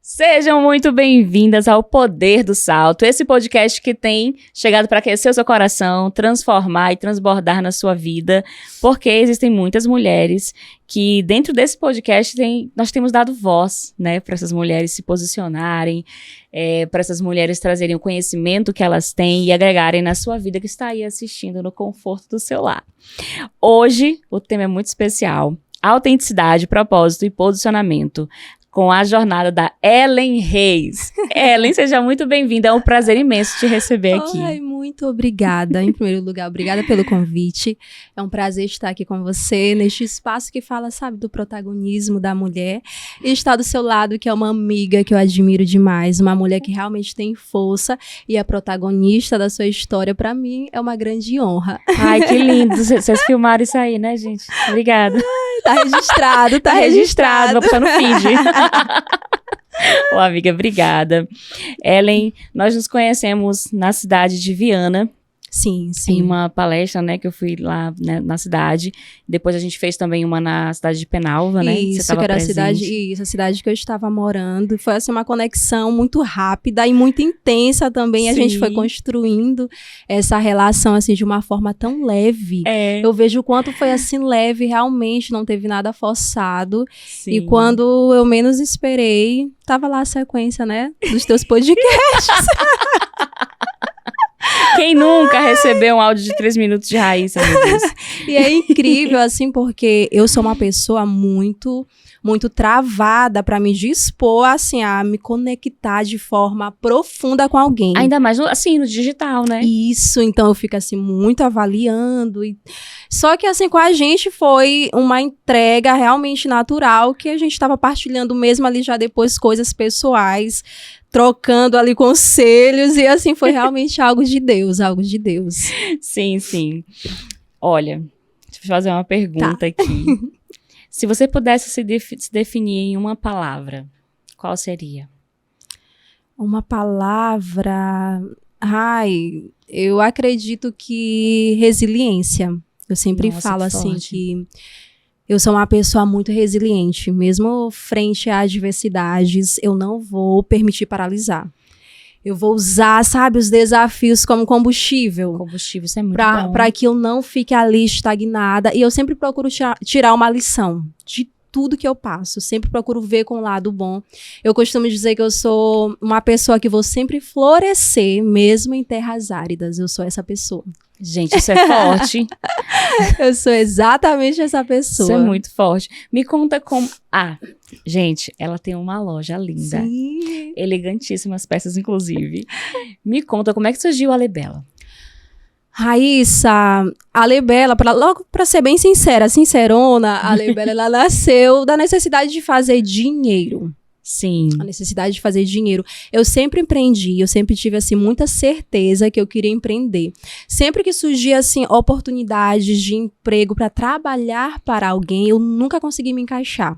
Sejam muito bem-vindas ao Poder do Salto, esse podcast que tem chegado para aquecer o seu coração, transformar e transbordar na sua vida, porque existem muitas mulheres que dentro desse podcast nós temos dado voz, né, para essas mulheres se posicionarem, para essas mulheres trazerem o conhecimento que elas têm e agregarem na sua vida que está aí assistindo no conforto do seu lar. Hoje, o tema é muito especial, autenticidade, propósito e posicionamento, com a jornada da Ellen Reis. Ellen, seja muito bem-vinda, é um prazer imenso te receber aqui. Ai, muito obrigada, em primeiro lugar, obrigada pelo convite, é um prazer estar aqui com você, neste espaço que fala, sabe, do protagonismo da mulher, e estar do seu lado, que é uma amiga que eu admiro demais, uma mulher que realmente tem força, e a protagonista da sua história, pra mim, é uma grande honra. Ai, que lindo, vocês filmaram isso aí, né, gente? Obrigada. Tá registrado, tá registrado. Vou postar no feed. Ô, amiga, obrigada. Ellen, nós nos conhecemos na cidade de Viana. Sim, sim. Em uma palestra, né, que eu fui lá, né, na cidade. Depois a gente fez também uma na cidade de Penalva, né? Isso, que era a cidade que eu estava morando. Foi, assim, uma conexão muito rápida e muito intensa também. Sim. A gente foi construindo essa relação, assim, de uma forma tão leve. Eu vejo o quanto foi, assim, leve, realmente, não teve nada forçado. Sim. E quando eu menos esperei, tava lá a sequência, né, dos teus podcasts. Quem nunca recebeu um áudio de 3 minutos de Raíssa, meu Deus? E é incrível, assim, porque eu sou uma pessoa muito travada para me dispor, assim, a me conectar de forma profunda com alguém. Ainda mais, assim, no digital, né? Isso, então eu fico, assim, muito avaliando. Só que, assim, com a gente foi uma entrega realmente natural, que a gente estava partilhando mesmo ali já depois coisas pessoais, trocando ali conselhos, e assim, foi realmente algo de Deus. Sim, sim. Olha, deixa eu fazer uma pergunta aqui. Se você pudesse se definir em uma palavra, qual seria? Uma palavra... Ai, eu acredito que resiliência. Eu sempre falo assim que eu sou uma pessoa muito resiliente. Mesmo frente a adversidades, eu não vou permitir paralisar. Eu vou usar, sabe, os desafios como combustível. Combustível, isso é muito bom. Para que eu não fique ali estagnada. E eu sempre procuro tirar uma lição de tudo que eu passo. Sempre procuro ver com o lado bom. Eu costumo dizer que eu sou uma pessoa que vou sempre florescer, mesmo em terras áridas. Eu sou essa pessoa. Gente, isso é forte. Eu sou exatamente essa pessoa. Isso é muito forte. Me conta como... gente, ela tem uma loja linda. Sim. Elegantíssimas peças, inclusive. Me conta como é que surgiu a Lebela. Raíssa, a Lebela, logo para ser bem sincerona, a Lebela, ela nasceu da necessidade de fazer dinheiro. Sim. A necessidade de fazer dinheiro. Eu sempre empreendi, eu sempre tive, assim, muita certeza que eu queria empreender. Sempre que surgia, assim, oportunidades de emprego para trabalhar para alguém, eu nunca consegui me encaixar.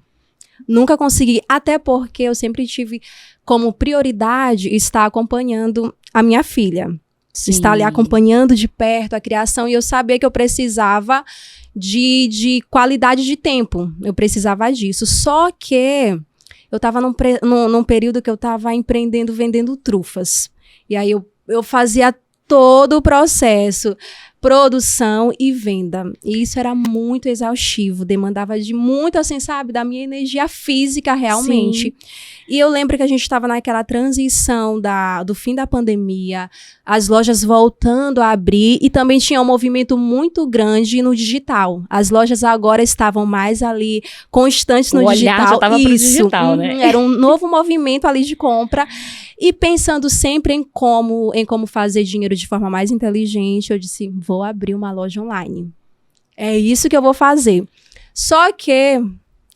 Nunca consegui, até porque eu sempre tive como prioridade estar acompanhando a minha filha. Sim. Estar ali acompanhando de perto a criação, e eu sabia que eu precisava de qualidade de tempo. Eu precisava disso. Só que eu estava num período que eu estava empreendendo, vendendo trufas. E aí eu fazia todo o processo, produção e venda. E isso era muito exaustivo, demandava de muito, assim, sabe, da minha energia física realmente. Sim. E eu lembro que a gente estava naquela transição do fim da pandemia, as lojas voltando a abrir, e também tinha um movimento muito grande no digital. As lojas agora estavam mais ali constantes no digital. O olhar já estava pro digital, né? Era um novo movimento ali de compra. E pensando sempre em como fazer dinheiro de forma mais inteligente, eu disse, vou abrir uma loja online. É isso que eu vou fazer. Só que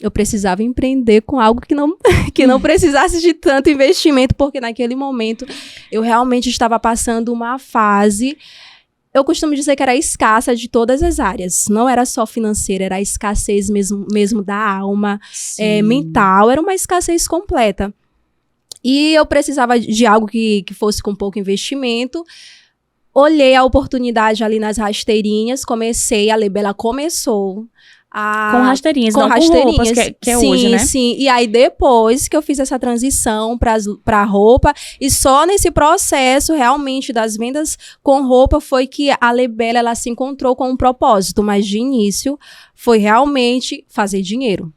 eu precisava empreender com algo que não precisasse de tanto investimento, porque naquele momento eu realmente estava passando uma fase, eu costumo dizer que era escassa de todas as áreas. Não era só financeira, era a escassez mesmo da alma, mental, era uma escassez completa. E eu precisava de algo que fosse com pouco investimento. Olhei a oportunidade ali nas rasteirinhas, a Lebela começou Com rasteirinhas, não com roupas, que é sim, hoje, né? Sim, e aí depois que eu fiz essa transição pra roupa, e só nesse processo realmente das vendas com roupa foi que a Lebela, ela se encontrou com um propósito, mas de início foi realmente fazer dinheiro.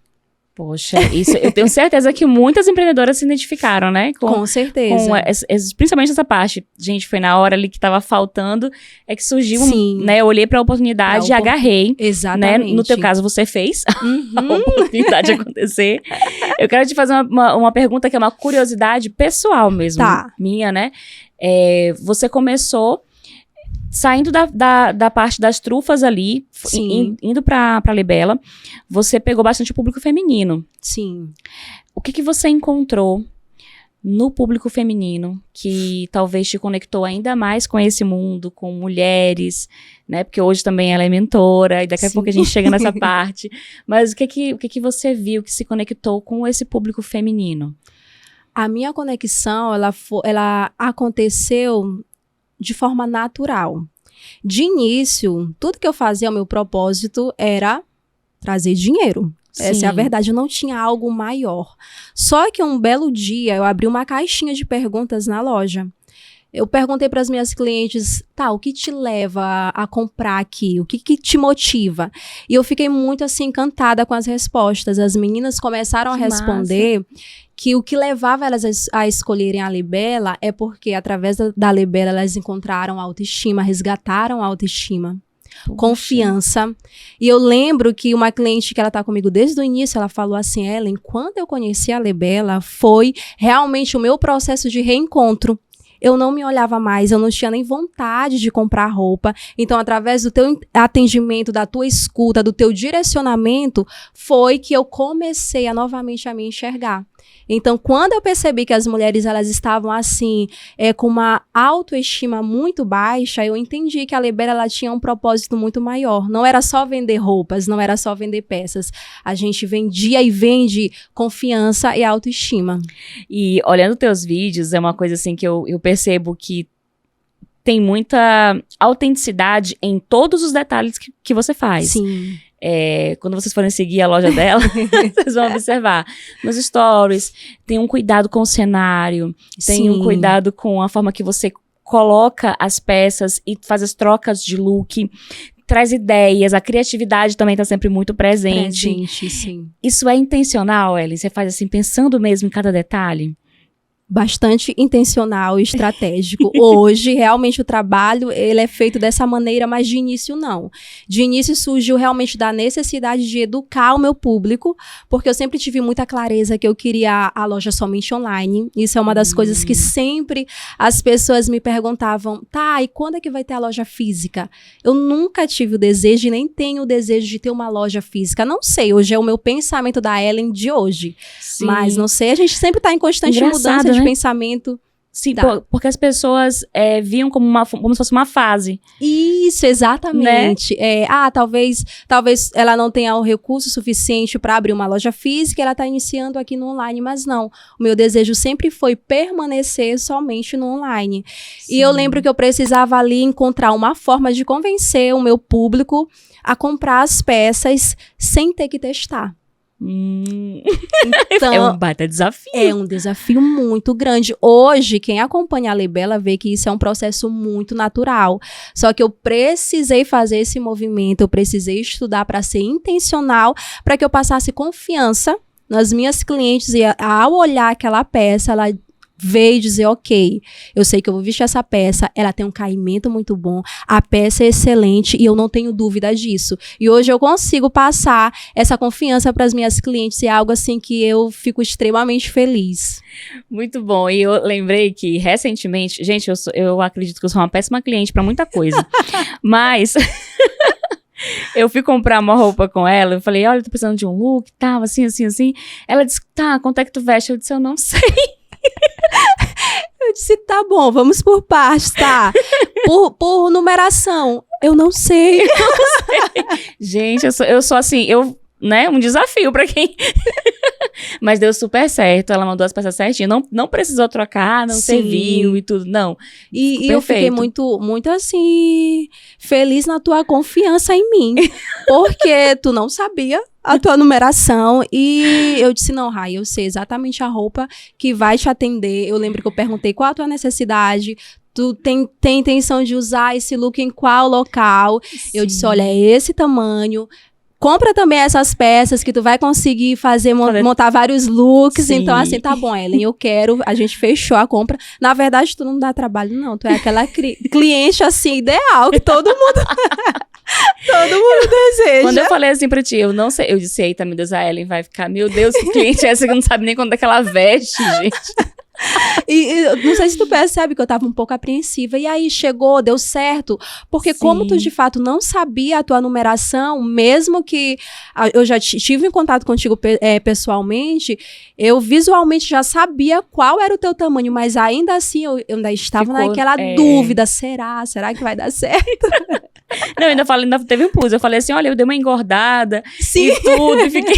Poxa, isso eu tenho certeza que muitas empreendedoras se identificaram, né? Com certeza. Principalmente essa parte. Gente, foi na hora ali que tava faltando, é que surgiu, né? Eu olhei pra oportunidade e agarrei. Exatamente. Né? No teu caso, você fez a oportunidade acontecer. Eu quero te fazer uma pergunta que é uma curiosidade pessoal mesmo, minha, né? Você começou saindo da parte das trufas ali, indo pra Lebela, você pegou bastante o público feminino. Sim. O que você encontrou no público feminino que talvez te conectou ainda mais com esse mundo, com mulheres, né? Porque hoje também ela é mentora, e daqui a pouco a gente chega nessa parte. Mas o que você viu que se conectou com esse público feminino? A minha conexão, ela aconteceu de forma natural. De início, tudo que eu fazia, o meu propósito era trazer dinheiro. Essa é a verdade, eu não tinha algo maior. Só que um belo dia, eu abri uma caixinha de perguntas na loja. Eu perguntei para as minhas clientes, o que te leva a comprar aqui? O que te motiva? E eu fiquei muito, assim, encantada com as respostas. As meninas começaram a responder que o que levava elas a escolherem a Lebela é porque, através da Lebela, elas encontraram autoestima, resgataram a autoestima. Puxa. Confiança. E eu lembro que uma cliente que ela tá comigo desde o início, ela falou assim, Ellen, quando eu conheci a Lebela, foi realmente o meu processo de reencontro. Eu não me olhava mais, eu não tinha nem vontade de comprar roupa. Então, através do teu atendimento, da tua escuta, do teu direcionamento, foi que eu comecei novamente a me enxergar. Então, quando eu percebi que as mulheres elas estavam assim, com uma autoestima muito baixa, eu entendi que a Lebela ela tinha um propósito muito maior. Não era só vender roupas, não era só vender peças. A gente vendia e vende confiança e autoestima. E olhando teus vídeos, é uma coisa assim que eu percebo que tem muita autenticidade em todos os detalhes que você faz. Sim. Quando vocês forem seguir a loja dela, vocês vão observar nos stories, tem um cuidado com o cenário, tem um cuidado com a forma que você coloca as peças e faz as trocas de look, traz ideias, a criatividade também tá sempre muito presente. Sim. Isso é intencional, Ellen? Você faz assim, pensando mesmo em cada detalhe? Bastante intencional e estratégico. Hoje, realmente, o trabalho, ele é feito dessa maneira, mas de início, não. De início, surgiu realmente da necessidade de educar o meu público, porque eu sempre tive muita clareza que eu queria a loja somente online. Isso é uma das coisas que sempre as pessoas me perguntavam, e quando é que vai ter a loja física? Eu nunca tive o desejo e nem tenho o desejo de ter uma loja física. Não sei, hoje é o meu pensamento da Ellen de hoje. Sim. Mas não sei, a gente sempre está em constante mudança de pensamento. Sim, porque as pessoas viam como se fosse uma fase. Isso, exatamente. Né? Talvez ela não tenha o recurso suficiente para abrir uma loja física, ela está iniciando aqui no online, mas não. O meu desejo sempre foi permanecer somente no online. Sim. E eu lembro que eu precisava ali encontrar uma forma de convencer o meu público a comprar as peças sem ter que testar. Então, é um baita desafio. É um desafio muito grande. Hoje, quem acompanha a Lebela vê que isso é um processo muito natural. Só que eu precisei fazer esse movimento, eu precisei estudar para ser intencional, para que eu passasse confiança nas minhas clientes e ao olhar aquela peça, ela veio dizer, ok, eu sei que eu vou vestir essa peça, ela tem um caimento muito bom, a peça é excelente e eu não tenho dúvida disso. E hoje eu consigo passar essa confiança para as minhas clientes e é algo assim que eu fico extremamente feliz. Muito bom. E eu lembrei que recentemente, gente, eu acredito que eu sou uma péssima cliente para muita coisa, mas... Eu fui comprar uma roupa com ela, eu falei, olha, eu tô precisando de um look, tal, assim. Ela disse, quanto é que tu veste? Eu disse, eu não sei. Eu disse, tá bom, vamos por partes, tá? Por numeração, eu não sei. Gente, eu sou assim, né, um desafio pra quem... Mas deu super certo, ela mandou as peças certinho, não precisou trocar, não serviu e tudo, não. E eu fiquei muito, muito assim, feliz na tua confiança em mim, porque tu não sabia a tua numeração e eu disse, não, Rai, eu sei exatamente a roupa que vai te atender. Eu lembro que eu perguntei qual a tua necessidade, tu tem intenção de usar esse look em qual local? Sim. Eu disse, olha, é esse tamanho. Compra também essas peças que tu vai conseguir montar vários looks. Sim. Então, assim, tá bom, Ellen, eu quero. A gente fechou a compra. Na verdade, tu não dá trabalho, não. Tu é aquela cliente, assim, ideal que todo mundo... todo mundo deseja. Quando eu falei assim pra ti, eu não sei. Eu disse, eita, meu Deus, a Ellen vai ficar... Meu Deus, que cliente é essa que não sabe nem quando é que ela veste, gente? E não sei se tu percebe que eu tava um pouco apreensiva. E aí chegou, deu certo. Porque Sim. como tu de fato não sabia a tua numeração, mesmo que eu já tive em contato contigo pessoalmente, eu visualmente já sabia qual era o teu tamanho. Mas ainda assim, eu ainda estava naquela dúvida. Será que vai dar certo? Não, ainda teve um pulso. Eu falei assim, olha, eu dei uma engordada. Sim. E tudo, e fiquei...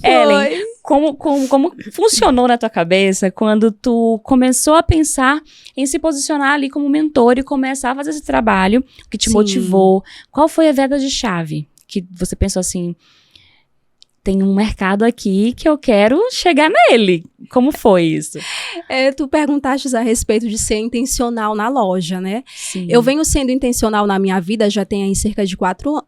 Ellen, como funcionou na tua cabeça quando tu começou a pensar em se posicionar ali como mentor e começar a fazer esse trabalho que te Sim. motivou? Qual foi a virada de chave que você pensou assim, tem um mercado aqui que eu quero chegar nele? Como foi isso? Tu perguntaste a respeito de ser intencional na loja, né? Sim. Eu venho sendo intencional na minha vida já tem aí cerca de 4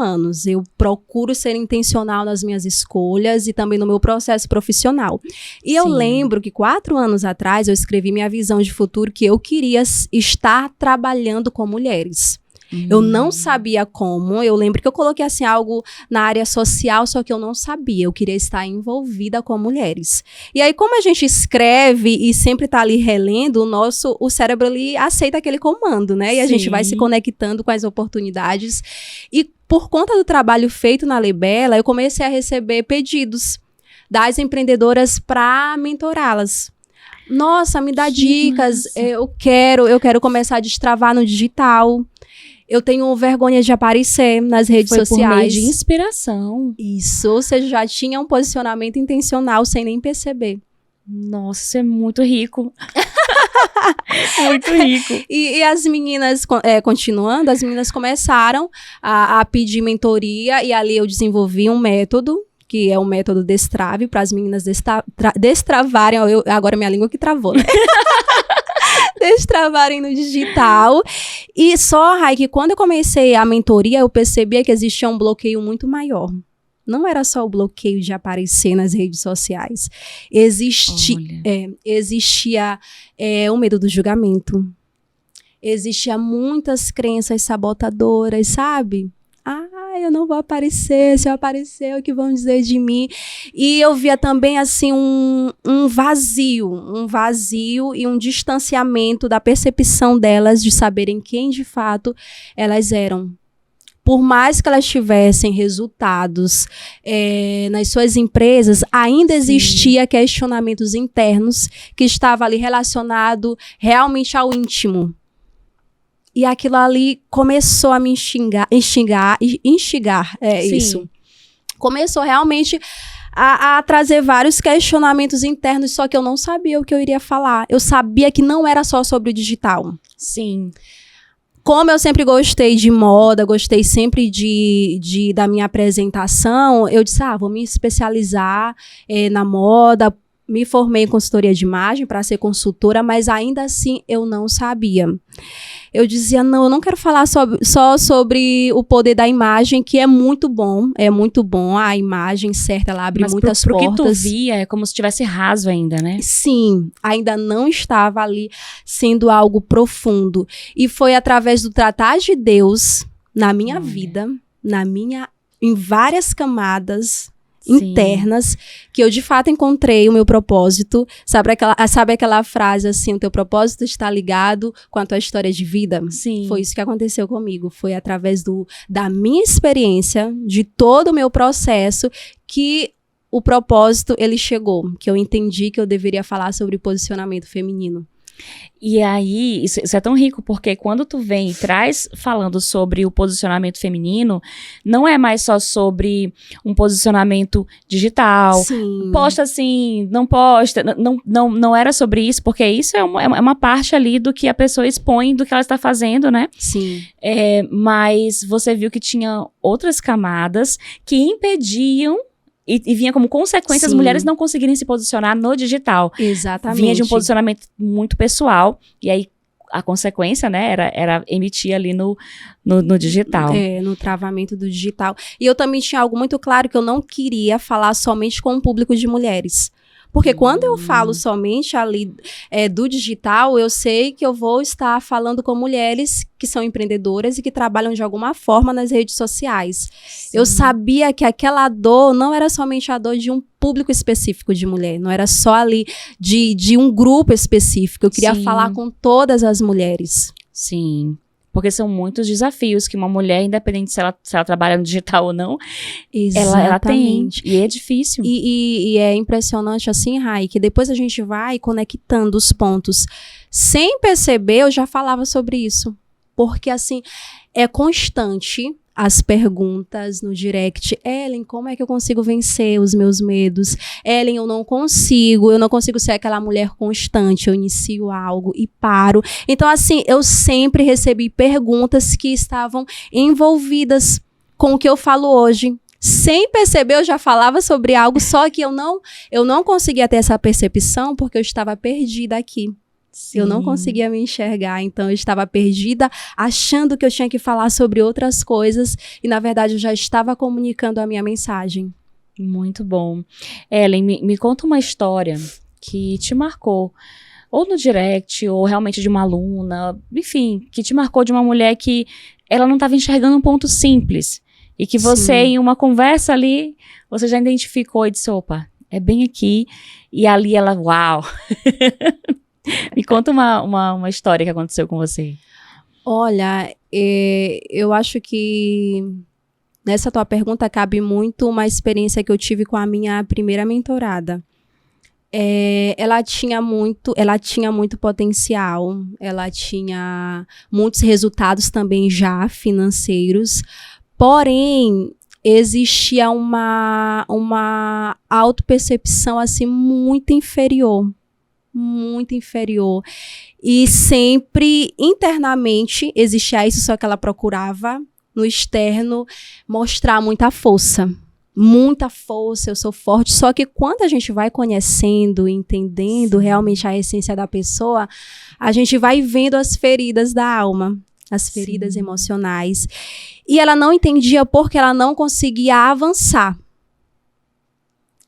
anos. Eu procuro ser intencional nas minhas escolhas e também no meu processo profissional. E Sim. eu lembro que 4 anos atrás eu escrevi minha visão de futuro que eu queria estar trabalhando com mulheres. Eu não sabia como, eu lembro que eu coloquei assim algo na área social, só que eu não sabia, eu queria estar envolvida com mulheres. E aí como a gente escreve e sempre tá ali relendo, o cérebro ali aceita aquele comando, né? E a gente vai se conectando com as oportunidades. E por conta do trabalho feito na Libela, eu comecei a receber pedidos das empreendedoras para mentorá-las. Nossa, me dá dicas, eu quero começar a destravar no digital. Eu tenho vergonha de aparecer nas redes sociais. Por meio de inspiração. Isso, ou seja, já tinha um posicionamento intencional sem nem perceber. Nossa, isso é muito rico. Muito rico. E as meninas, continuando, as meninas começaram a pedir mentoria e ali eu desenvolvi um método, que é o método Destrave, para as meninas destravarem. Agora minha língua que travou, né? Destravarem no digital. E só, Rai, que quando eu comecei a mentoria, eu percebia que existia um bloqueio muito maior. Não era só o bloqueio de aparecer nas redes sociais. Existia o medo do julgamento. Existia muitas crenças sabotadoras, sabe? Eu não vou aparecer, se eu aparecer, o que vão dizer de mim? E eu via também, assim, um vazio e um distanciamento da percepção delas de saberem quem, de fato, elas eram. Por mais que elas tivessem resultados nas suas empresas, ainda existia questionamentos internos que estavam ali relacionado realmente ao íntimo. E aquilo ali começou a me instigar, isso. Começou realmente a trazer vários questionamentos internos, só que eu não sabia o que eu iria falar. Eu sabia que não era só sobre o digital. Sim. Como eu sempre gostei de moda, gostei sempre da minha apresentação, eu disse, vou me especializar na moda. Me formei em consultoria de imagem para ser consultora, mas ainda assim eu não sabia. Eu dizia, não, eu não quero falar só sobre o poder da imagem, que é muito bom, a imagem certa, ela abre muitas portas. Mas pro que tu via, é como se tivesse raso ainda, né? Sim, ainda não estava ali sendo algo profundo. E foi através do tratar de Deus na minha vida, em várias camadas internas, que eu de fato encontrei o meu propósito. Sabe aquela frase assim, o teu propósito está ligado com a tua história de vida? Sim. Foi isso que aconteceu comigo. Foi através da minha experiência, de todo o meu processo, que o propósito, ele chegou. Que eu entendi que eu deveria falar sobre posicionamento feminino. E aí, isso é tão rico, porque quando tu vem e traz falando sobre o posicionamento feminino, não é mais só sobre um posicionamento digital. Sim. Posta assim, não posta. Não era sobre isso, porque isso é uma parte ali do que a pessoa expõe, do que ela está fazendo, né? Sim. Mas você viu que tinha outras camadas que impediam e vinha como consequência as mulheres não conseguirem se posicionar no digital. Exatamente. Vinha de um posicionamento muito pessoal. E aí, a consequência, né, era emitir ali no digital. No travamento do digital. E eu também tinha algo muito claro que eu não queria falar somente com o público de mulheres. Porque quando eu falo somente ali do digital, eu sei que eu vou estar falando com mulheres que são empreendedoras e que trabalham de alguma forma nas redes sociais. Sim. Eu sabia que aquela dor não era somente a dor de um público específico de mulher, não era só ali de um grupo específico. Eu queria falar com todas as mulheres. Sim. Porque são muitos desafios que uma mulher, independente se ela trabalha no digital ou não, ela tem. E é difícil. E é impressionante assim, Rai, que depois a gente vai conectando os pontos. Sem perceber, eu já falava sobre isso. Porque, assim, é constante as perguntas no direct. Ellen, como é que eu consigo vencer os meus medos? Ellen, eu não consigo ser aquela mulher constante. Eu inicio algo e paro. Então, assim, eu sempre recebi perguntas que estavam envolvidas com o que eu falo hoje. Sem perceber, eu já falava sobre algo, só que eu não conseguia ter essa percepção porque eu estava perdida aqui. Sim. Eu não conseguia me enxergar, então eu estava perdida, achando que eu tinha que falar sobre outras coisas e, na verdade, eu já estava comunicando a minha mensagem. Muito bom. Ellen, me conta uma história que te marcou, ou no direct, ou realmente de uma aluna, enfim, que te marcou de uma mulher que ela não estava enxergando um ponto simples e que você, em uma conversa ali, você já identificou e disse, opa, é bem aqui, e ali ela, uau! Me conta uma história que aconteceu com você. Olha, eu acho que nessa tua pergunta cabe muito uma experiência que eu tive com a minha primeira mentorada. Ela tinha muito potencial, ela tinha muitos resultados também já financeiros, porém existia uma autopercepção assim muito inferior. E sempre internamente existia isso, só que ela procurava no externo mostrar muita força, eu sou forte. Só que quando a gente vai conhecendo, entendendo realmente a essência da pessoa, a gente vai vendo as feridas da alma, as feridas emocionais, e ela não entendia porque ela não conseguia avançar.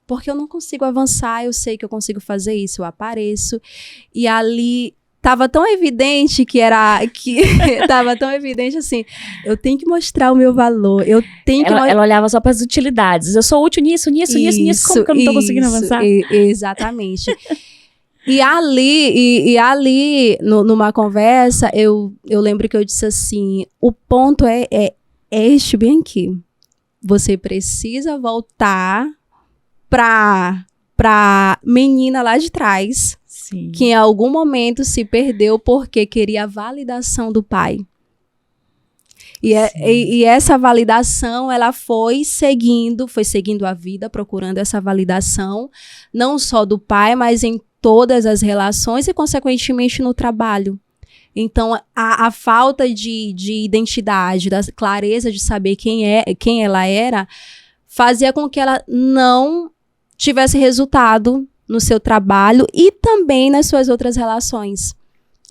Porque eu não consigo avançar, eu sei que eu consigo fazer isso, eu apareço. E ali tava tão evidente tava tão evidente assim, eu tenho que mostrar o meu valor, eu tenho que... Ela olhava só para as utilidades, eu sou útil nisso, como que eu não tô conseguindo avançar? Exatamente. E ali numa conversa, eu lembro que eu disse assim, o ponto é este bem aqui. Você precisa voltar pra menina lá de trás, sim, que em algum momento se perdeu porque queria a validação do pai. E essa validação, ela foi seguindo a vida, procurando essa validação, não só do pai, mas em todas as relações e, consequentemente, no trabalho. Então, a falta de identidade, da clareza de saber quem ela era, fazia com que ela não tivesse resultado no seu trabalho e também nas suas outras relações.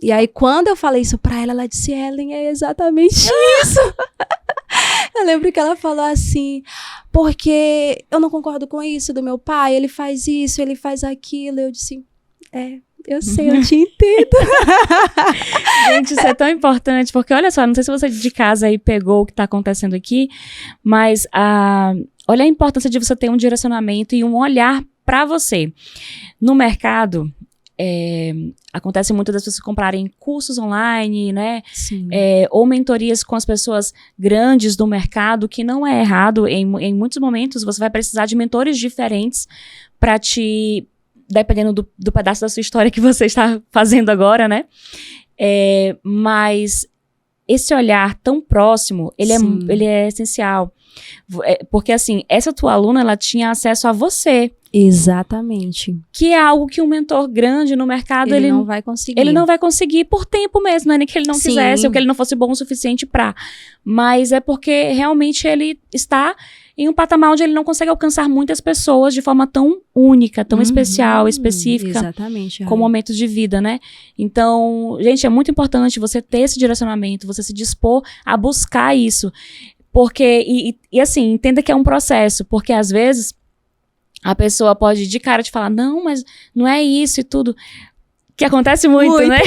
E aí, quando eu falei isso pra ela disse, Ellen, é exatamente isso. Eu lembro que ela falou assim, porque eu não concordo com isso do meu pai, ele faz isso, ele faz aquilo. Eu disse, eu sei, eu te entendo. Gente, isso é tão importante, porque olha só, não sei se você de casa aí pegou o que tá acontecendo aqui, mas olha a importância de você ter um direcionamento e um olhar para você. No mercado, acontece muito das pessoas comprarem cursos online, né? Ou mentorias com as pessoas grandes do mercado, que não é errado. Em muitos momentos, você vai precisar de mentores diferentes para te dependendo do pedaço da sua história que você está fazendo agora, né? Mas esse olhar tão próximo, ele é essencial. Porque, assim, essa tua aluna, ela tinha acesso a você. Exatamente. Que é algo que um mentor grande no mercado, ele não vai conseguir. Ele não vai conseguir por tempo mesmo, não é nem que ele não quisesse ou que ele não fosse bom o suficiente pra. Mas é porque realmente ele está em um patamar onde ele não consegue alcançar muitas pessoas de forma tão única, tão especial, específica. Exatamente. Com momentos de vida, né? Então, gente, é muito importante você ter esse direcionamento, você se dispor a buscar isso. Porque, e assim, entenda que é um processo, porque às vezes a pessoa pode de cara te falar, não, mas não é isso e tudo. Que acontece muito, né?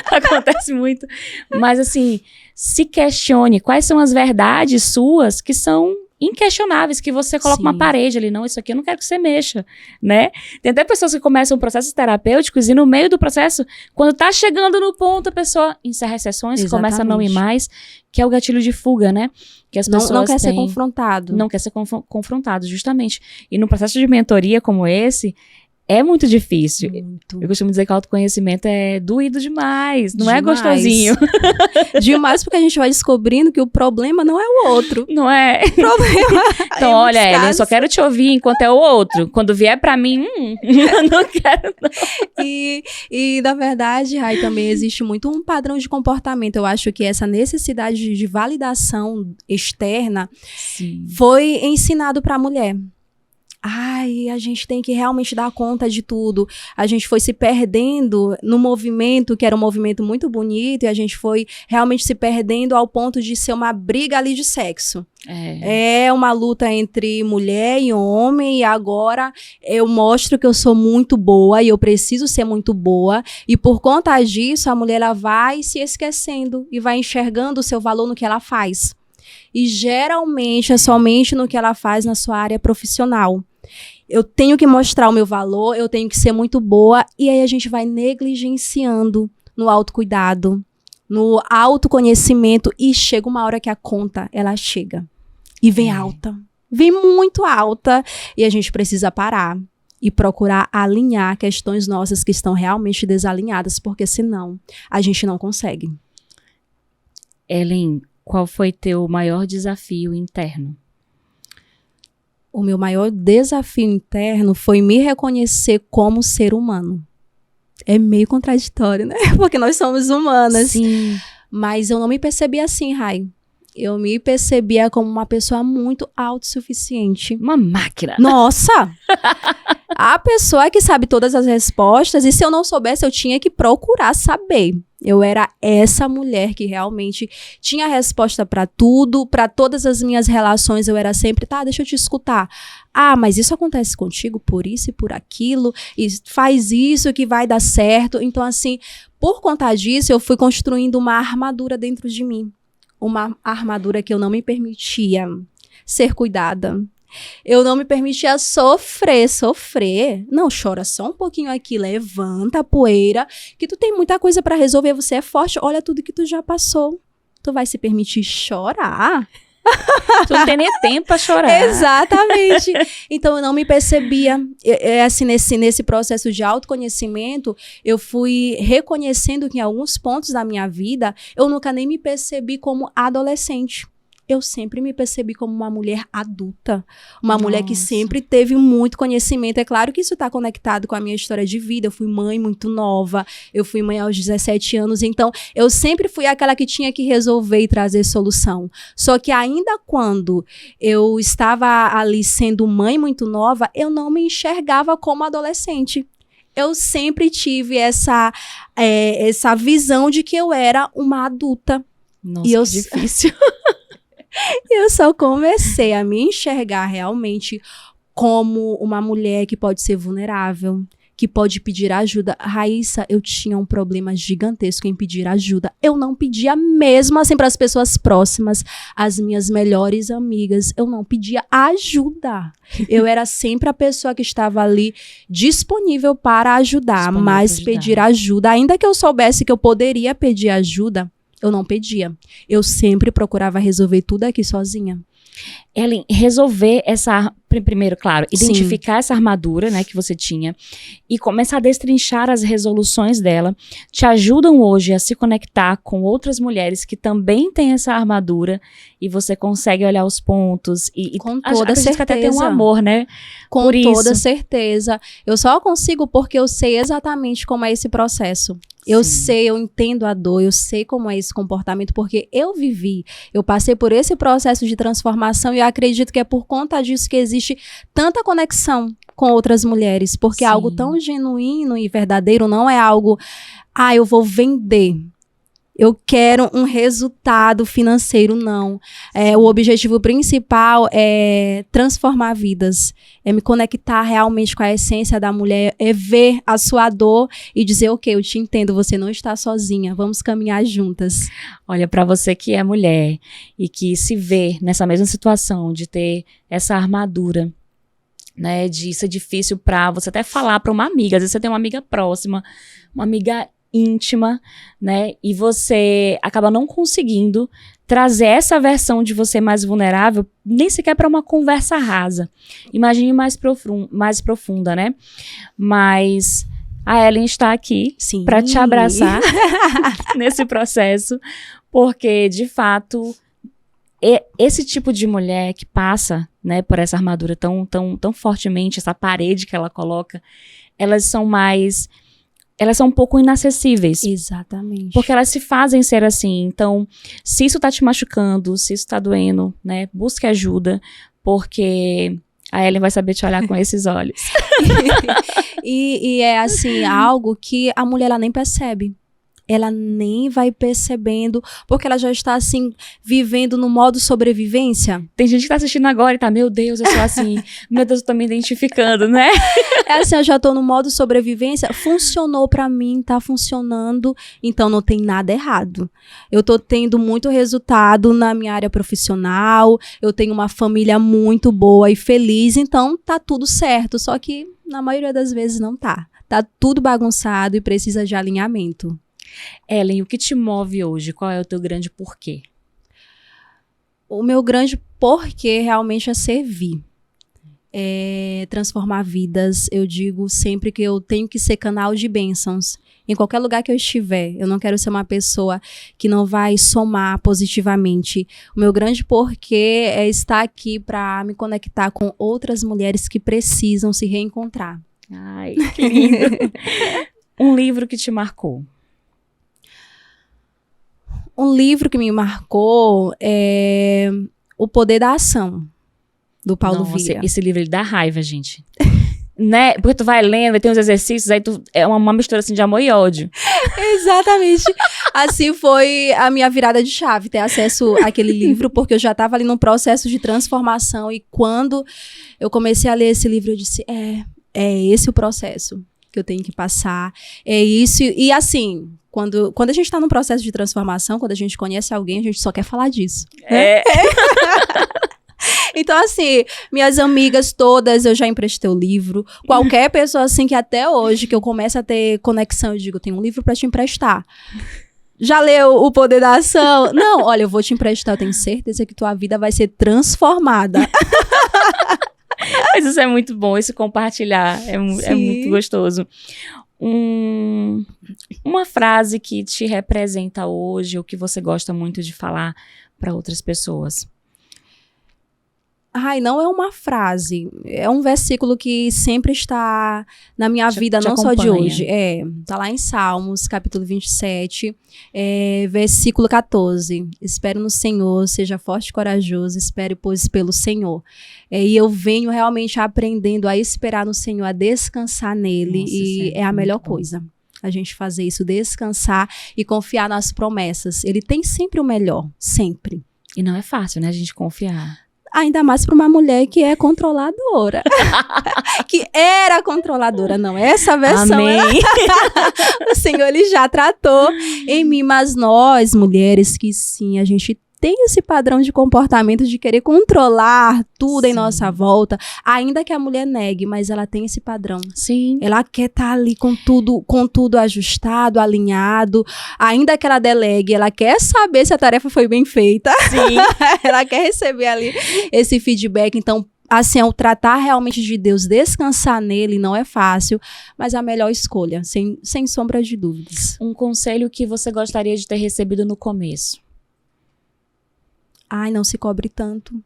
Acontece muito. Mas assim, se questione quais são as verdades suas que são inquestionáveis, que você coloca uma parede ali, não, isso aqui eu não quero que você mexa, né? Tem até pessoas que começam processos terapêuticos e no meio do processo, quando tá chegando no ponto, a pessoa encerra as sessões, começa a não ir mais, que é o gatilho de fuga, né? Que as pessoas não quer ser confrontado. Não quer ser confrontado, justamente. E num processo de mentoria como esse, é muito difícil. Muito. Eu costumo dizer que o autoconhecimento é doído demais, não é gostosinho. Demais, porque a gente vai descobrindo que o problema não é o outro. Não é? O problema então, olha, Ellen, eu só quero te ouvir enquanto é o outro. Quando vier pra mim, eu não quero não. E na verdade, Rai, também existe muito um padrão de comportamento. Eu acho que essa necessidade de validação externa foi ensinado pra mulher. Ai, a gente tem que realmente dar conta de tudo. A gente foi se perdendo no movimento, que era um movimento muito bonito, e a gente foi realmente se perdendo ao ponto de ser uma briga ali de sexo. É uma luta entre mulher e homem, e agora eu mostro que eu sou muito boa e eu preciso ser muito boa, e por conta disso a mulher ela vai se esquecendo e vai enxergando o seu valor no que ela faz. E geralmente é somente no que ela faz na sua área profissional. Eu tenho que mostrar o meu valor, eu tenho que ser muito boa, e aí a gente vai negligenciando no autocuidado, no autoconhecimento, e chega uma hora que a conta, ela chega. E vem alta, vem muito alta, e a gente precisa parar e procurar alinhar questões nossas que estão realmente desalinhadas, porque senão a gente não consegue. Ellen, qual foi teu maior desafio interno? O meu maior desafio interno foi me reconhecer como ser humano. É meio contraditório, né? Porque nós somos humanas. Sim. Mas eu não me percebia assim, Rai. Eu me percebia como uma pessoa muito autossuficiente. Uma máquina. Nossa! A pessoa que sabe todas as respostas, e se eu não soubesse, eu tinha que procurar saber. Eu era essa mulher que realmente tinha resposta para tudo, para todas as minhas relações. Eu era sempre, tá, deixa eu te escutar. Ah, mas isso acontece contigo por isso e por aquilo, e faz isso que vai dar certo. Então, assim, por conta disso, eu fui construindo uma armadura dentro de mim. Uma armadura que eu não me permitia ser cuidada. Eu não me permitia sofrer. Não, chora só um pouquinho aqui, levanta a poeira, que tu tem muita coisa pra resolver, você é forte, olha tudo que tu já passou. Tu vai se permitir chorar? Tu não tem nem tempo pra chorar. Exatamente. Então, eu não me percebia. Assim, nesse processo de autoconhecimento, eu fui reconhecendo que em alguns pontos da minha vida, eu nunca nem me percebi como adolescente. Eu sempre me percebi como uma mulher adulta, uma mulher que sempre teve muito conhecimento. É claro que isso está conectado com a minha história de vida. Eu fui mãe muito nova, eu fui mãe aos 17 anos, então eu sempre fui aquela que tinha que resolver e trazer solução. Só que ainda quando eu estava ali sendo mãe muito nova, eu não me enxergava como adolescente. Eu sempre tive essa visão de que eu era uma adulta. Nossa, que difícil. Eu só comecei a me enxergar realmente como uma mulher que pode ser vulnerável, que pode pedir ajuda. Raíssa, eu tinha um problema gigantesco em pedir ajuda. Eu não pedia mesmo assim para as pessoas próximas, as minhas melhores amigas. Eu não pedia ajuda. Eu era sempre a pessoa que estava ali disponível para ajudar, mas pedir ajuda, ainda que eu soubesse que eu poderia pedir ajuda, eu não pedia. Eu sempre procurava resolver tudo aqui sozinha. Ellen, resolver primeiro, claro, identificar essa armadura, né, que você tinha e começar a destrinchar as resoluções dela, te ajudam hoje a se conectar com outras mulheres que também têm essa armadura e você consegue olhar os pontos e com toda certeza. Que até tem um amor, né? Com toda certeza. Eu só consigo porque eu sei exatamente como é esse processo. Eu sei, eu entendo a dor, eu sei como é esse comportamento, porque eu vivi, eu passei por esse processo de transformação e eu acredito que é por conta disso que existe tanta conexão com outras mulheres, porque é algo tão genuíno e verdadeiro, não é algo, eu vou vender. Eu quero um resultado financeiro, não. O objetivo principal é transformar vidas, é me conectar realmente com a essência da mulher, é ver a sua dor e dizer, ok, eu te entendo, você não está sozinha, vamos caminhar juntas. Olha, para você que é mulher e que se vê nessa mesma situação de ter essa armadura, né, de ser difícil para você até falar para uma amiga, às vezes você tem uma amiga próxima, uma amiga íntima, né, e você acaba não conseguindo trazer essa versão de você mais vulnerável, nem sequer para uma conversa rasa. Imagine mais profunda, né? Mas a Ellen está aqui para te abraçar nesse processo, porque, de fato, esse tipo de mulher que passa, né, por essa armadura tão fortemente, essa parede que ela coloca, elas são um pouco inacessíveis. Exatamente. Porque elas se fazem ser assim. Então, se isso tá te machucando, se isso tá doendo, né, busque ajuda, porque a Ellen vai saber te olhar com esses olhos. E é assim, algo que a mulher ela nem percebe. Ela nem vai percebendo, porque ela já está assim, vivendo no modo sobrevivência. Tem gente que tá assistindo agora e tá, meu Deus, eu sou assim, meu Deus, eu tô me identificando, né? É assim, eu já tô no modo sobrevivência, funcionou pra mim, tá funcionando, então não tem nada errado. Eu tô tendo muito resultado na minha área profissional, eu tenho uma família muito boa e feliz, então tá tudo certo, só que na maioria das vezes não tá. Tá tudo bagunçado e precisa de alinhamento. Ellen, o que te move hoje? Qual é o teu grande porquê? O meu grande porquê realmente é servir. É transformar vidas. Eu digo sempre que eu tenho que ser canal de bênçãos. Em qualquer lugar que eu estiver, eu não quero ser uma pessoa que não vai somar positivamente. O meu grande porquê é estar aqui para me conectar com outras mulheres que precisam se reencontrar. Ai, que lindo. Um livro que te marcou? Um livro que me marcou é O Poder da Ação, do Paulo Vieira. Esse livro ele dá raiva, gente. Né? Porque tu vai lendo, vai ter uns exercícios, aí é uma mistura assim de amor e ódio. Exatamente. Assim foi a minha virada de chave, ter acesso àquele livro, porque eu já estava ali num processo de transformação e quando eu comecei a ler esse livro, eu disse, é esse o processo que eu tenho que passar, é isso. E assim, quando a gente tá num processo de transformação, quando a gente conhece alguém, a gente só quer falar disso. Né? Então, assim, minhas amigas todas, eu já emprestei o livro. Qualquer pessoa, assim, que até hoje, que eu começo a ter conexão, eu digo, tem um livro pra te emprestar. Já leu O Poder da Ação? Não, olha, eu vou te emprestar, eu tenho certeza que tua vida vai ser transformada. Mas isso é muito bom, esse compartilhar é muito gostoso. Uma frase que te representa hoje, ou que você gosta muito de falar para outras pessoas? Ai, não é uma frase, é um versículo que sempre está na minha vida, não só de hoje. Tá lá em Salmos, capítulo 27, versículo 14. Espero no Senhor, seja forte e corajoso, espere, pois, pelo Senhor. E eu venho realmente aprendendo a esperar no Senhor, a descansar nele, nossa, e é a melhor coisa. A gente fazer isso, descansar e confiar nas promessas. Ele tem sempre o melhor, sempre. E não é fácil, né, a gente confiar. Ainda mais para uma mulher que é controladora. Que era controladora, não é essa versão. Amém. O Senhor, ele já tratou em mim, mas nós, mulheres, que sim, a gente tem esse padrão de comportamento de querer controlar tudo em nossa volta, ainda que a mulher negue, mas ela tem esse padrão. Sim. Ela quer estar ali com tudo ajustado, alinhado, ainda que ela delegue, ela quer saber se a tarefa foi bem feita. Sim. Ela quer receber ali esse feedback, então assim, o tratar realmente de Deus, descansar nele não é fácil, mas a melhor escolha, sem sombra de dúvidas. Um conselho que você gostaria de ter recebido no começo? Ai, não se cobre tanto.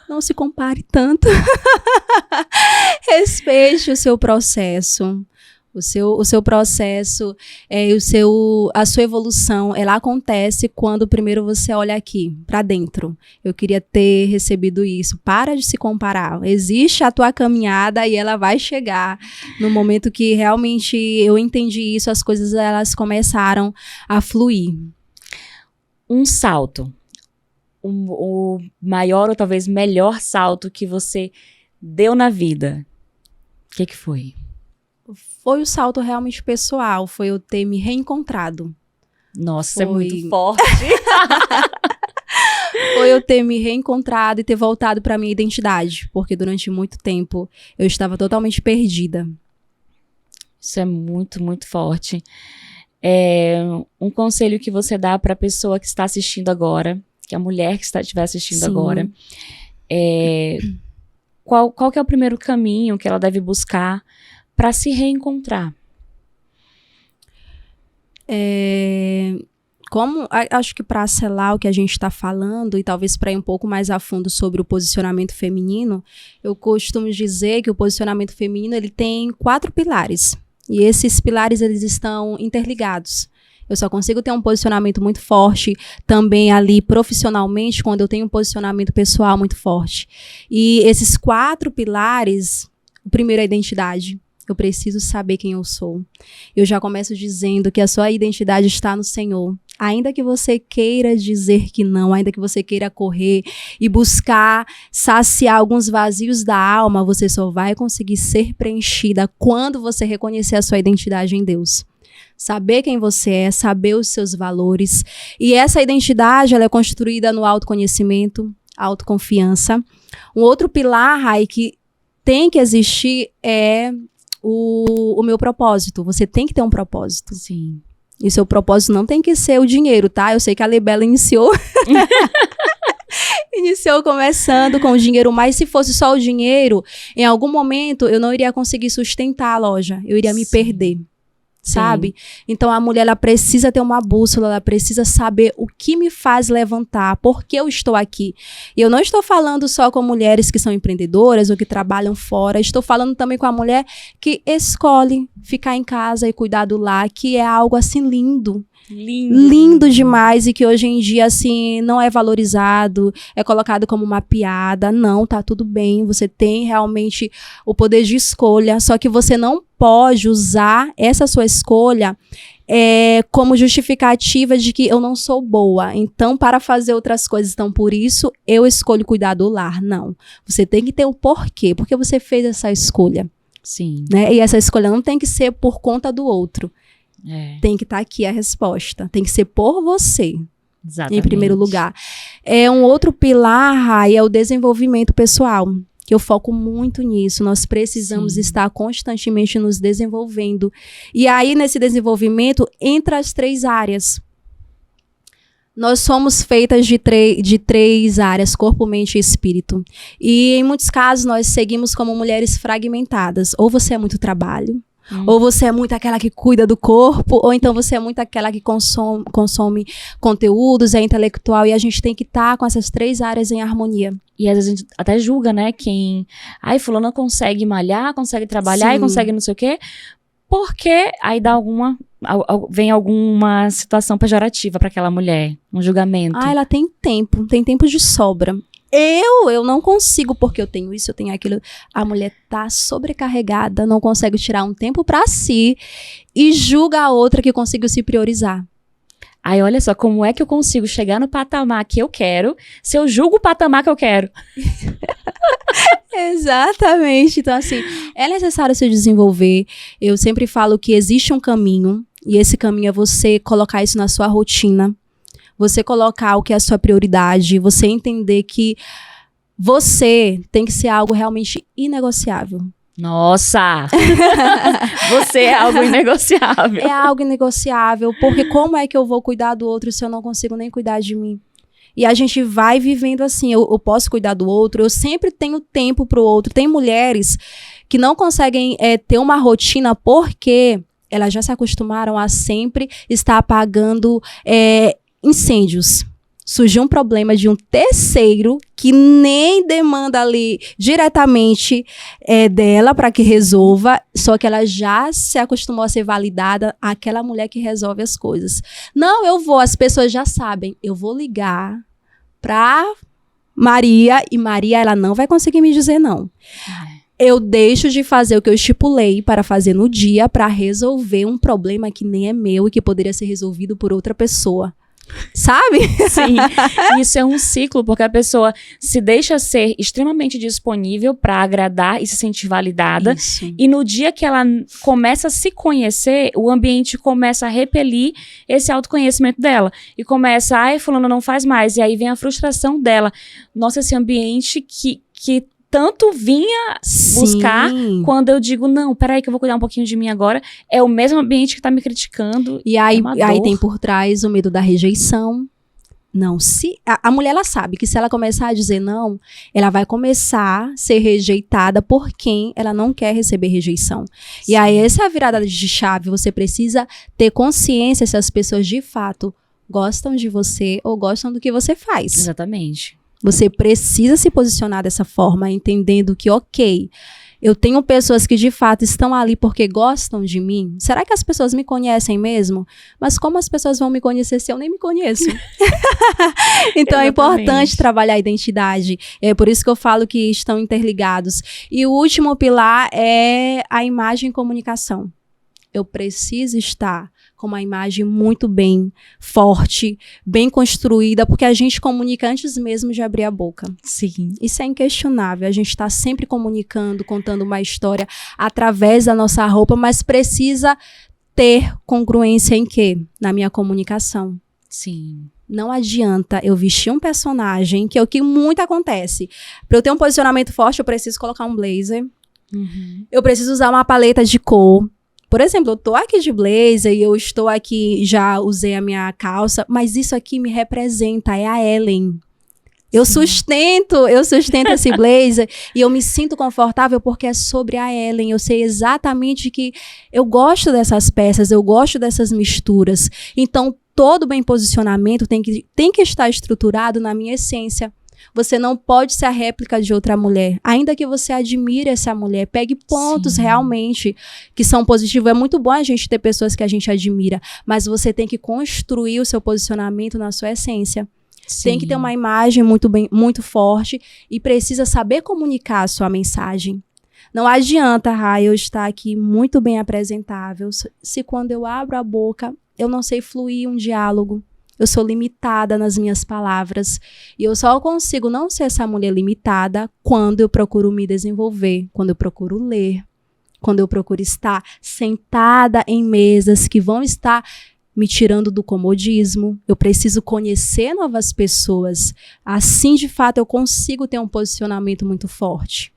Não se compare tanto. Respeite o seu processo. O seu processo, a sua evolução, ela acontece quando primeiro você olha aqui, para dentro. Eu queria ter recebido isso. Para de se comparar. Existe a tua caminhada e ela vai chegar. No momento que realmente eu entendi isso, as coisas elas começaram a fluir. Um salto. O maior ou talvez melhor salto que você deu na vida. O que foi? Foi o salto realmente pessoal, foi eu ter me reencontrado. Nossa, é muito forte. Foi eu ter me reencontrado e ter voltado para minha identidade, porque durante muito tempo eu estava totalmente perdida. Isso é muito, muito forte. Um conselho que você dá para a pessoa que está assistindo agora, que a mulher que estiver assistindo agora, qual que é o primeiro caminho que ela deve buscar para se reencontrar? Acho que para selar o que a gente está falando e talvez para ir um pouco mais a fundo sobre o posicionamento feminino, eu costumo dizer que o posicionamento feminino ele tem 4 pilares e esses pilares eles estão interligados. Eu só consigo ter um posicionamento muito forte também ali profissionalmente quando eu tenho um posicionamento pessoal muito forte. E esses 4 pilares, o primeiro é a identidade. Eu preciso saber quem eu sou. Eu já começo dizendo que a sua identidade está no Senhor. Ainda que você queira dizer que não, ainda que você queira correr e buscar saciar alguns vazios da alma, você só vai conseguir ser preenchida quando você reconhecer a sua identidade em Deus. Saber quem você é, saber os seus valores. E essa identidade ela é construída no autoconhecimento, autoconfiança. Um outro pilar, Rai, que tem que existir é o meu propósito. Você tem que ter um propósito. Sim. E seu propósito não tem que ser o dinheiro, tá? Eu sei que a Libela iniciou. Iniciou começando com o dinheiro, mas se fosse só o dinheiro, em algum momento eu não iria conseguir sustentar a loja. Eu iria me perder. Sabe? Então a mulher ela precisa ter uma bússola, ela precisa saber o que me faz levantar, por que eu estou aqui. E eu não estou falando só com mulheres que são empreendedoras ou que trabalham fora, estou falando também com a mulher que escolhe ficar em casa e cuidar do lar, que é algo assim lindo. Lindo demais e que hoje em dia assim não é valorizado, é colocado como uma piada. Não, tá tudo bem, você tem realmente o poder de escolha, só que você não pode usar essa sua escolha como justificativa de que eu não sou boa, então para fazer outras coisas, então por isso eu escolho cuidar do lar. Não, você tem que ter o porquê, porque você fez essa escolha. Sim. Né? E essa escolha não tem que ser por conta do outro. Tem que estar aqui a resposta. Tem que ser por você. Exatamente. Em primeiro lugar. Um outro pilar, Rai, é o desenvolvimento pessoal. Que eu foco muito nisso. Nós precisamos estar constantemente nos desenvolvendo. E aí, nesse desenvolvimento, entra as 3 áreas. Nós somos feitas de 3 áreas, corpo, mente e espírito. E, em muitos casos, nós seguimos como mulheres fragmentadas. Ou você é muito trabalho, ou você é muito aquela que cuida do corpo, ou então você é muito aquela que consome conteúdos, é intelectual, e a gente tem que estar com essas 3 áreas em harmonia. E às vezes a gente até julga, né, quem... fulano consegue malhar, consegue trabalhar e consegue não sei o quê, porque aí vem alguma situação pejorativa para aquela mulher, um julgamento. Ela tem tempo de sobra. Eu não consigo, porque eu tenho isso, eu tenho aquilo. A mulher tá sobrecarregada, não consegue tirar um tempo pra si e julga a outra que conseguiu se priorizar. Olha só, como é que eu consigo chegar no patamar que eu quero, se eu julgo o patamar que eu quero? Exatamente. Então, assim, é necessário se desenvolver. Eu sempre falo que existe um caminho, e esse caminho é você colocar isso na sua rotina. Você colocar o que é a sua prioridade, você entender que você tem que ser algo realmente inegociável. Nossa! Você é algo inegociável. É algo inegociável, porque como é que eu vou cuidar do outro se eu não consigo nem cuidar de mim? E a gente vai vivendo assim, eu posso cuidar do outro, eu sempre tenho tempo pro outro. Tem mulheres que não conseguem ter uma rotina porque elas já se acostumaram a sempre estar apagando incêndios. Surgiu um problema de um terceiro que nem demanda ali diretamente dela para que resolva, só que ela já se acostumou a ser validada, aquela mulher que resolve as coisas. Não, as pessoas já sabem, eu vou ligar para Maria e Maria, ela não vai conseguir me dizer não. Eu deixo de fazer o que eu estipulei para fazer no dia para resolver um problema que nem é meu e que poderia ser resolvido por outra pessoa. Sabe? Sim, isso é um ciclo, porque a pessoa se deixa ser extremamente disponível para agradar e se sentir validada. Isso. E no dia que ela começa a se conhecer, o ambiente começa a repelir esse autoconhecimento dela. E começa, fulano não faz mais. E aí vem a frustração dela. Nossa, esse ambiente que tanto vinha buscar, quando eu digo, não, peraí que eu vou cuidar um pouquinho de mim agora, é o mesmo ambiente que tá me criticando. E aí tem por trás o medo da rejeição. Não, se a mulher, ela sabe que se ela começar a dizer não, ela vai começar a ser rejeitada por quem ela não quer receber rejeição. Sim. E aí essa é a virada de chave, você precisa ter consciência se as pessoas de fato gostam de você ou gostam do que você faz. Exatamente. Você precisa se posicionar dessa forma, entendendo que, ok, eu tenho pessoas que de fato estão ali porque gostam de mim. Será que as pessoas me conhecem mesmo? Mas como as pessoas vão me conhecer se eu nem me conheço? Então é importante trabalhar a identidade. É por isso que eu falo que estão interligados. E o último pilar é a imagem e comunicação. Eu preciso estar com uma imagem muito bem forte, bem construída, porque a gente comunica antes mesmo de abrir a boca. Sim. Isso é inquestionável. A gente está sempre comunicando, contando uma história através da nossa roupa, mas precisa ter congruência em quê? Na minha comunicação. Sim. Não adianta eu vestir um personagem, que é o que muito acontece. Para eu ter um posicionamento forte, eu preciso colocar um blazer. Uhum. Eu preciso usar uma paleta de cor. Por exemplo, eu tô aqui de blazer e eu estou aqui, já usei a minha calça, mas isso aqui me representa, é a Ellen. Eu sustento esse blazer e eu me sinto confortável porque é sobre a Ellen. Eu sei exatamente que eu gosto dessas peças, eu gosto dessas misturas. Então, todo bem posicionamento tem que estar estruturado na minha essência. Você não pode ser a réplica de outra mulher. Ainda que você admire essa mulher, pegue pontos realmente que são positivos. É muito bom a gente ter pessoas que a gente admira, mas você tem que construir o seu posicionamento na sua essência. Sim. Tem que ter uma imagem muito forte e precisa saber comunicar a sua mensagem. Não adianta, eu estar aqui muito bem apresentável se quando eu abro a boca eu não sei fluir um diálogo. Eu sou limitada nas minhas palavras. E eu só consigo não ser essa mulher limitada quando eu procuro me desenvolver, quando eu procuro ler, quando eu procuro estar sentada em mesas que vão estar me tirando do comodismo. Eu preciso conhecer novas pessoas. Assim, de fato, eu consigo ter um posicionamento muito forte.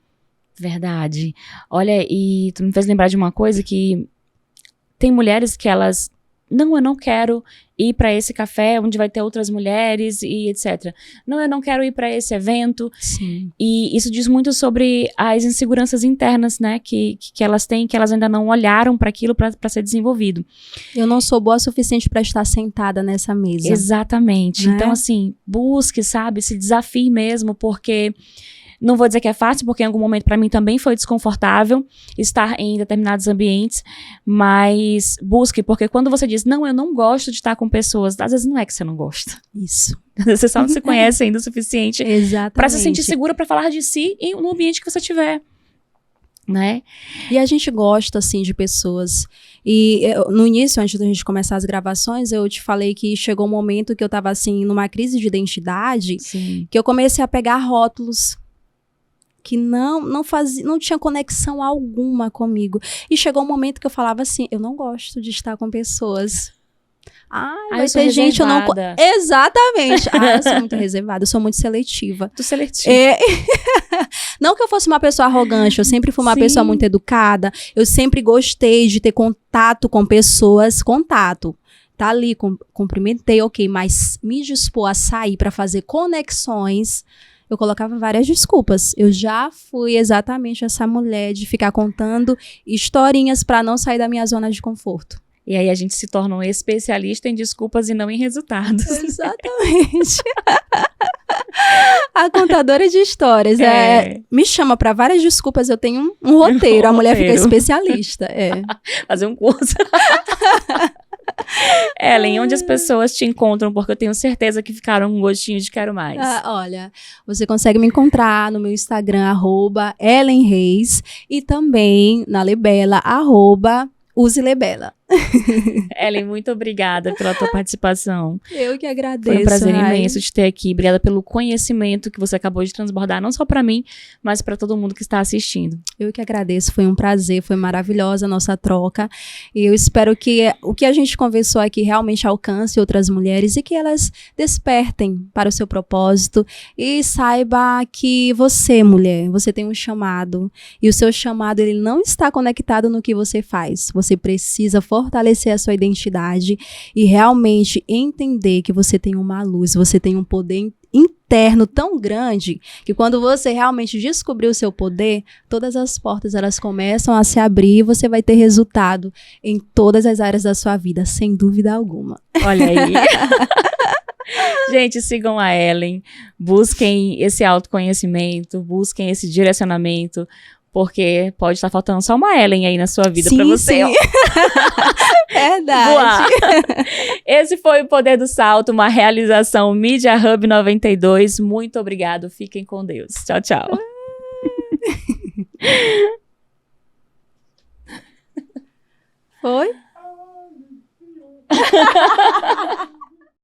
Verdade. Olha, e tu me fez lembrar de uma coisa que tem mulheres que elas... Não, eu não quero ir para esse café onde vai ter outras mulheres e etc. Não, eu não quero ir para esse evento. Sim. E isso diz muito sobre as inseguranças internas, né? Que elas têm, que elas ainda não olharam para aquilo para ser desenvolvido. Eu não sou boa o suficiente para estar sentada nessa mesa. Exatamente. Né? Então, assim, busque, sabe? Se desafie mesmo, porque... Não vou dizer que é fácil, porque em algum momento para mim também foi desconfortável estar em determinados ambientes, mas busque, porque quando você diz, não, eu não gosto de estar com pessoas, às vezes não é que você não gosta. Isso. Você só não se conhece ainda o suficiente para se sentir segura para falar de si no ambiente que você tiver. Né? E a gente gosta, assim, de pessoas. E no início, antes da gente começar as gravações, eu te falei que chegou um momento que eu tava, assim, numa crise de identidade, Sim. que eu comecei a pegar rótulos que não tinha conexão alguma comigo. E chegou um momento que eu falava assim, eu não gosto de estar com pessoas. Vai eu sou ter gente, eu não... reservada. Exatamente. Eu sou muito reservada, eu sou muito seletiva. Tu seletiva. Não que eu fosse uma pessoa arrogante, eu sempre fui uma Sim. pessoa muito educada, eu sempre gostei de ter contato com pessoas, tá ali, cumprimentei, ok, mas me dispor a sair pra fazer conexões, eu colocava várias desculpas. Eu já fui exatamente essa mulher de ficar contando historinhas pra não sair da minha zona de conforto. E aí a gente se torna um especialista em desculpas e não em resultados. Exatamente. A contadora de histórias. Me chama pra várias desculpas, eu tenho um roteiro. A mulher fica especialista. Fazer um curso. Ellen, onde as pessoas te encontram? Porque eu tenho certeza que ficaram com um gostinho de quero mais. Olha, você consegue me encontrar no meu Instagram, @EllenReis, e também na Lebela, @uselebela. Ellen, muito obrigada pela tua participação. Eu que agradeço. Foi um prazer imenso te ter aqui. Obrigada pelo conhecimento que você acabou de transbordar, não só pra mim, mas pra todo mundo que está assistindo. Eu que agradeço, foi um prazer, foi maravilhosa a nossa troca. E eu espero que o que a gente conversou aqui realmente alcance outras mulheres e que elas despertem para o seu propósito e saiba que você, mulher, você tem um chamado. E o seu chamado, ele não está conectado no que você faz. Você precisa fortalecer a sua identidade e realmente entender que você tem uma luz, você tem um poder interno tão grande que quando você realmente descobrir o seu poder, todas as portas elas começam a se abrir e você vai ter resultado em todas as áreas da sua vida, sem dúvida alguma. Olha aí. Gente, sigam a Ellen, busquem esse autoconhecimento, busquem esse direcionamento, porque pode estar faltando só uma Ellen aí na sua vida para você. Sim. Verdade. Voar. Esse foi o Poder do Salto, uma realização Media Hub 92. Muito obrigado. Fiquem com Deus. Tchau, tchau. Foi?